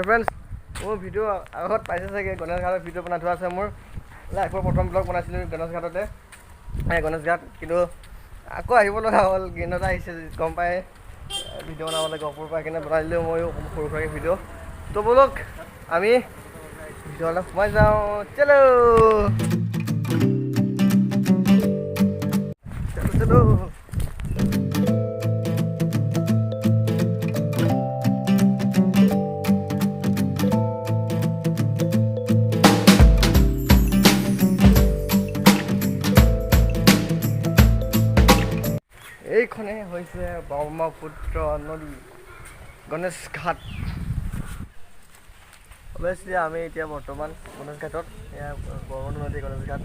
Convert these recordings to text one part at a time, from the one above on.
friends মোৰ video' আগত পাইছে চাগে গণেশ ঘাটৰ ভিডিঅ' বনাই থোৱা আছে মোৰ লাইফৰ প্ৰথম ব্লগ বনাইছিলোঁ গণেশ ঘাটতে গণেশ ঘাট কিন্তু আকৌ আহিব লগা হ'ল গেইনতে আহিছে গম পায় ভিডিঅ' বনাবলৈ গহপুৰৰ পৰা সেইকাৰণে বনাই দিলোঁ ময়ো সৰু সুৰাকৈ ভিডিঅ' তো ব'লক আমি ভিডিঅ' অলপ সোমাই যাওঁ চলো চলো এইখনে হৈছে ব্ৰহ্মপুত্ৰ নদী গণেশ ঘাট অৱশ্যে আমি এতিয়া বৰ্তমান গণেশ ঘাটত এয়া ব্ৰহ্মপুত্ৰ নদী গণেশ ঘাট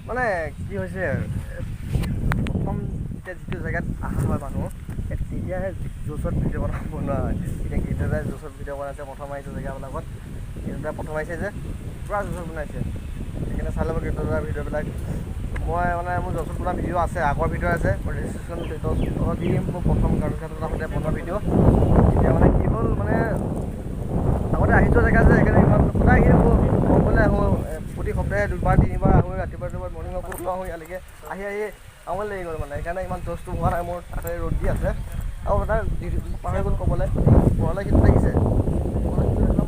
মানে কি হৈছে প্ৰথম এতিয়া যিটো জেগাত অহা হয় মানুহ তেতিয়াহে জোচত ভিডিঅ' বনোৱা হয় এতিয়া গীতাই জোচত ভিডিঅ' বনাইছে প্ৰথম আহিছে জেগাবিলাকত গীতাই প্ৰথম আহিছে যে পূৰা জোচত বনাইছে সেইকাৰণে চাই ল'ব গীতাৰ ভিডিঅ'বিলাক মই মানে মোৰ জোচত বনোৱা ভিডিঅ' আছে আগৰ ভিডিঅ' আছে ৰেজিষ্ট্ৰেশ্যন দি মোৰ প্ৰথম গণেশ ঘাটত আহোঁতে বনোৱা ভিডিঅ' এতিয়া মানে কি হ'ল মানে আগতে আহি যোৱা জেগা যে সেইকাৰণে ইমান সদায় আহি থাকোঁ অকলে আহোঁ প্ৰতি সপ্তাহে দুবাৰ তিনিবাৰ আহোঁ ৰাতিপুৱা মৰ্ণিং ৱাক কৰিব আহোঁ ইয়ালৈকে আহি আমনি লাগি গ'ল মানে সেইকাৰণে ইমান জ'চটো হোৱা নাই মোৰ তাতে ৰ'দ দি আছে আৰু এটা পাহৰি গ'ল ক'বলৈ ঘৰলৈ কিন্তু লাগিছে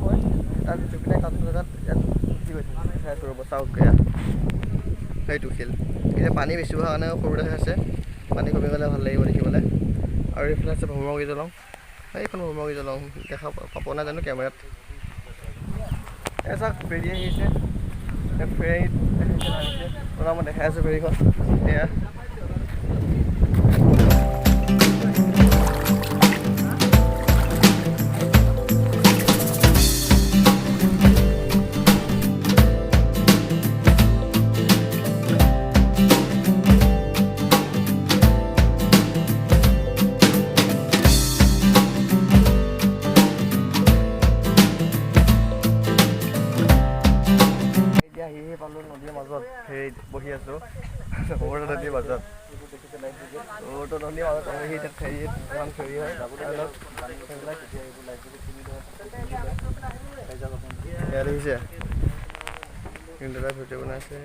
মই তাৰ পিনে কাটো জেগাত ইয়াত কি কৈছোঁ চাই আছোঁ ৰ'ব চাওক এয়া সেইটো খেল এতিয়া পানী বেছি হোৱাৰ কাৰণে সৰু দেখা আছে পানী কমি গ'লে ভাল লাগিব দেখিবলৈ আৰু এইফালে আছে ভ্ৰমণগী দলং এইখন ভ্ৰমণগী দলং দেখা পাব নাজানো কেমেৰাত চাওক ফেৰী আহিছে ফেৰীত আহিছে মই দেখাই আছোঁ ফেৰীখন এয়া আহিহে পালোঁ নদীৰ মাজত ফেৰীত বহি আছোঁ সৰু নদীৰ মাজত সৰুটো নদীৰ মাজত আহি এতিয়া ফেৰীত ইমান ফেৰী হয় ইয়াত আহিছে কিন্তু ভিডিঅ' বনাইছে